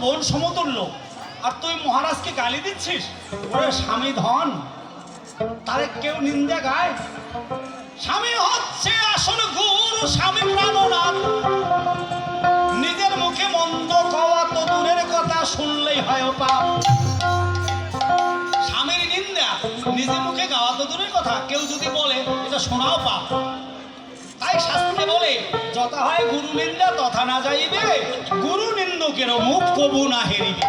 বোন সমতুল্য, আর তুই মহারাজকে গালি দিচ্ছিস? ওরে স্বামী ধন, তারে কেউ নিন্দে গায়? স্বামী হচ্ছে আসল গুরু, স্বামী প্রাণনাথ। নিজের মুখে মন্দ কওয়া তো দূরের কথা, শুনলেই হয় পাপ। স্বামীর নিন্দা নিজের মুখে গাওয়া তো দূরের কথা, কেউ যদি বলে এটা শোনাও পাপ। তাই শাস্ত্রে বলে, যথা হয় গুরু নিন্দা তথা না যাইবে, গুরু নিন্দুকের মুখ কবু না হেরিবে।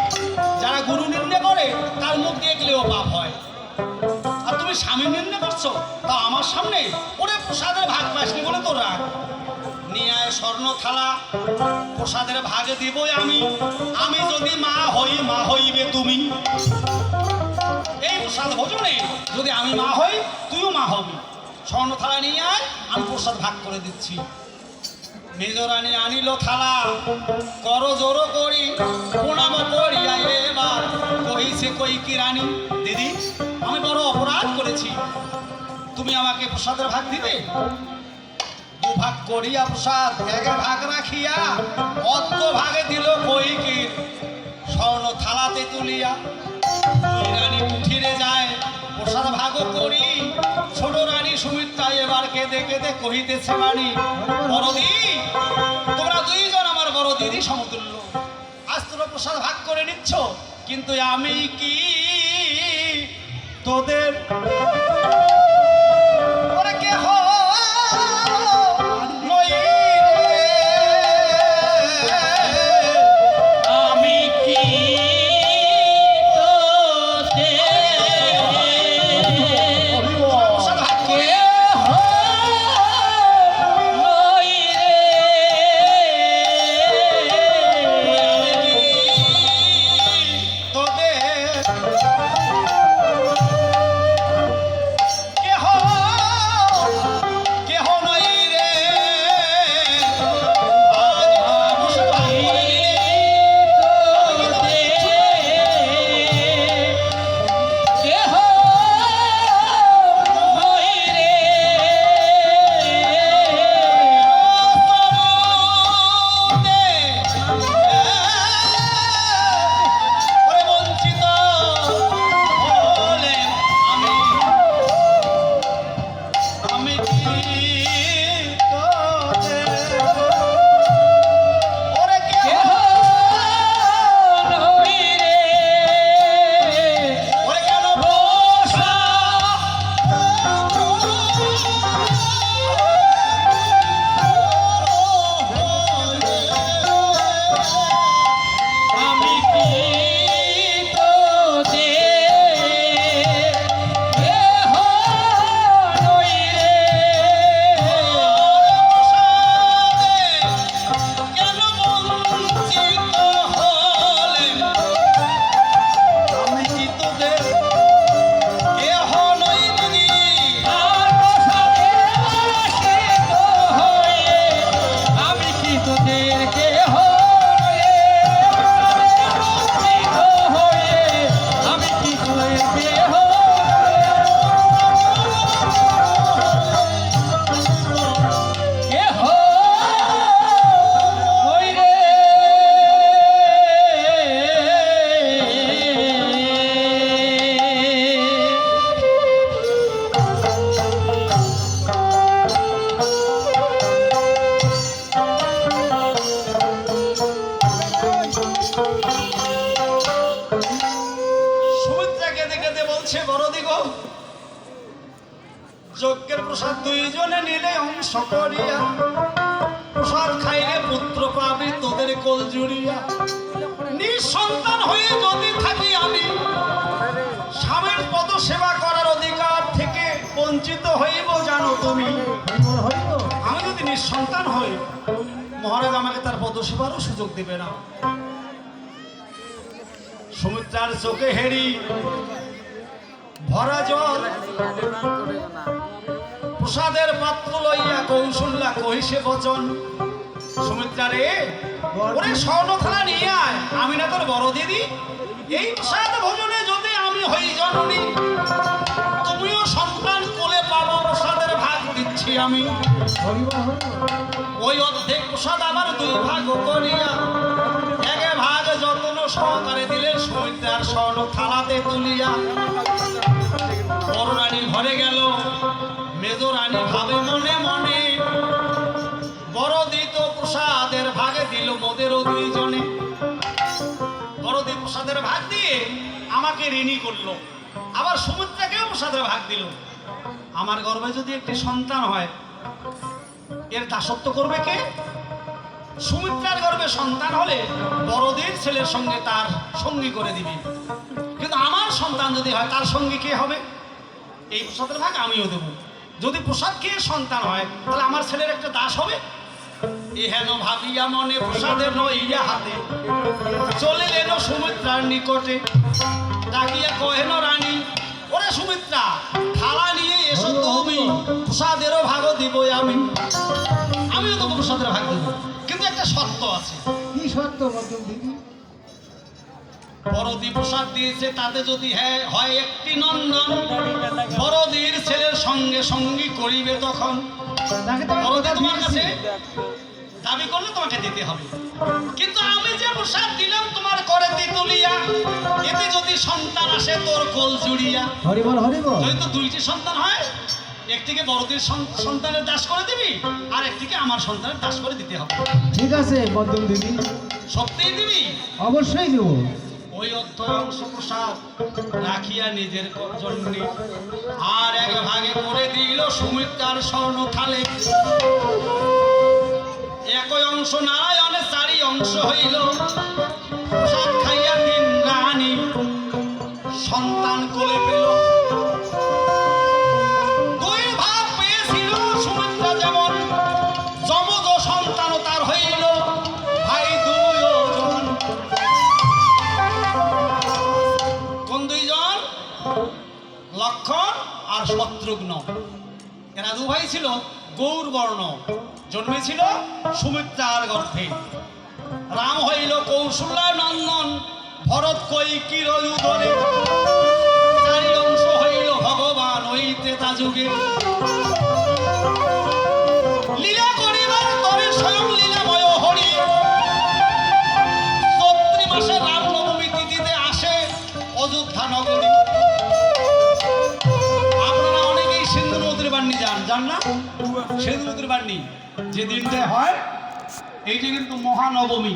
যারা গুরু নিন্দা করে তার মুখ দেখলেও পাপ হয়। আর তুমি স্বামীর নিন্দা করছো, তা আমার সামনে? ওরে প্রসাদের ভাগ পাসনি বলে তোর রাগ। নিয়ে আয় স্বর্ণ থালা, প্রসাদের ভাগে দিবই আমি। আমি যদি মা হই, মা হইবে তুমি। এই প্রসাদ ভোজনে যদি আমি মা হই, তুইও মা হবি। স্বর্ণ থালা নিয়ে আয়, আমি প্রসাদ ভাগ করে দিচ্ছি। মেজরানি আনিল থালা, কর জোরো করি, প্রণাম করি এবার। কইছে কই কি রানী, দিদি আমি বড় অপরাধ করেছি, তুমি আমাকে প্রসাদের ভাগ দিবে। দুভাগ করিয়া প্রসাদ একে ভাগ রাখিয়া, অর্ধ ভাগে দিল কইকির স্বর্ণ থালাতে তুলিয়া। রানী কুঠিরে যায়, প্রসাদ ভাগ করি। ছোট রানী সুমিত্রা এবার কেঁদে কেঁদে কহিতেছে বাণী, বড়দি তোমরা দুইজন আমার বড় দিদি সমতুল্য, আজ তোমরা প্রসাদ ভাগ করে নিচ্ছ, কিন্তু আমি কি তোদের যজ্ঞের প্রসাদ দুইজনে নিলে অংশ করিয়া, প্রসাদ খাইলে পুত্র পাবি তোদের কোল জুড়িয়া। নিঃসন্তান হয়ে যদি থাকি আমি, স্বামীর পদ সেবা করার অধিকার থেকে বঞ্চিত হইব জানো তুমি। আমি যদি নিঃসন্তান হই, মহারাজ আমাকে তার পদ সেবারও সুযোগ দিবে না। সুমিত্রার চোখে হেরি ভরা জল, প্রসাদের পাত্র লইয়া কৌশল্যা কহিসে বচন, সুমিত্রা রে ওরে স্বর্ণ থালা নিয়ে আয়, আমি না তোর বড় দিদি। এই প্রসাদ ভোজনে যদি আমি হই জননী, তুমিও সন্তান কোলে পাবো, প্রসাদের ভাগ দিচ্ছি আমি। ওই অর্ধেক প্রসাদ আমার দুই ভাগ করিয়া, একে ভাগ যত্ন সহকারে দিলেন সুমিত্রার স্বর্ণ থালাতে তুলিয়া। বড় রানী ঘরে গেল, মেজ রানী ভাবে মনে মনে, বড় দিত প্রসাদের ভাগে দিল মোদেরও দুইজনে। বড়দি প্রসাদের ভাগ দিয়ে আমাকে ঋণী করলো, আবার সুমিত্রাকেও প্রসাদের ভাগ দিল। আমার গর্ভে যদি একটি সন্তান হয়, এর দাসত্ব করবে কে? সুমিত্রার গর্ভে সন্তান হলে বড়দের ছেলের সঙ্গে তার সঙ্গী করে দিবে, কিন্তু আমার সন্তান যদি হয় তার সঙ্গী কে হবে? এই প্রসাদের ভাগ আমিও দেব। যদি প্রসাদ খেয়ে সন্তান হয় তাহলে আমার ছেলের একটা দাস হবে। এহেন ভাবিয়া মনে প্রসাদের নইয়া হাতে চলিলেন সুমিত্রার নিকটে। ডাকিয়া কহেন রানী, ওরে সুমিত্রা, থালা নিয়ে এসো তুমি, প্রসাদেরও ভাগ দিব আমি। আমিও তো প্রসাদের ভাগ দেব, কিন্তু একটা শর্ত আছে। কি শর্ত মধ্যম দিদি? বড়দি প্রসাদ দিয়েছে, তাতে যদি হয় একটি নন্দন, বড়দির ছেলের সঙ্গে সঙ্গী করিবে তখন। বড়দি তোমার কাছে দাবি করলে তোমাকে দিতে হবে, কিন্তু আমি যে প্রসাদ দিলাম তোমার করেতে তুলিয়া, এতে যদি সন্তান আসে তোর কোল জুড়িয়া। হরিবল হরিবল। যদি তো দুইটি সন্তান হয়, একটিকে বড়দির সন্তানের দাস করে দিবি, আর একটিকে আমার সন্তানের দাস করে দিতে হবে। ঠিক আছে মধ্যম দিদি, সত্যিই দিবি? অবশ্যই দেবো। ওই অর্থ অংশ প্রসাদ রাখিয়া নিজের জন্য আর এক ভাগে করে দিল সুমিত্রার স্বর্ণ থালে। একই অংশ নারায়ণের চারি অংশ হইল। প্রসাদ খাইয়া তিন রানী সন্তান কোলে পেল। দুই ভাগ পেয়েছিল সুমিত্রা, যেমন যমজ সন্তান তার হইল ভাই দুইজন। কোন দুইজন? লক্ষণ আর শত্রুঘ্ন। এরা দু ভাই ছিল গৌর বর্ণ, জন্মেছিল সুমিত্রার গর্ভে। রাম হইল কৌশল্যা নন্দন, ভরত কৈকির উদরে। চারি অংশ হইল ভগবান ওই ত্রেতা যুগে। লীলা করিবার তরে স্বয়ং লীলাময় হরি। চৈত্র মাসে রামনবমী তিথিতে আসে অযোধ্যা নগরী। আপনারা অনেকেই সিন্ধুনদীর বাণী যান না? সিন্ধুনদীর বাণী যে দিনটা হয়, এইটা কিন্তু মহানবমী,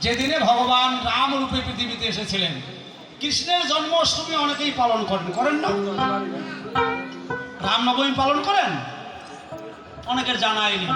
যেদিনে ভগবান রাম রূপে পৃথিবীতে এসেছিলেন। কৃষ্ণের জন্মাষ্টমী অনেকেই পালন করেন না? রামনবমী পালন করেন? অনেকের জানাই নেই।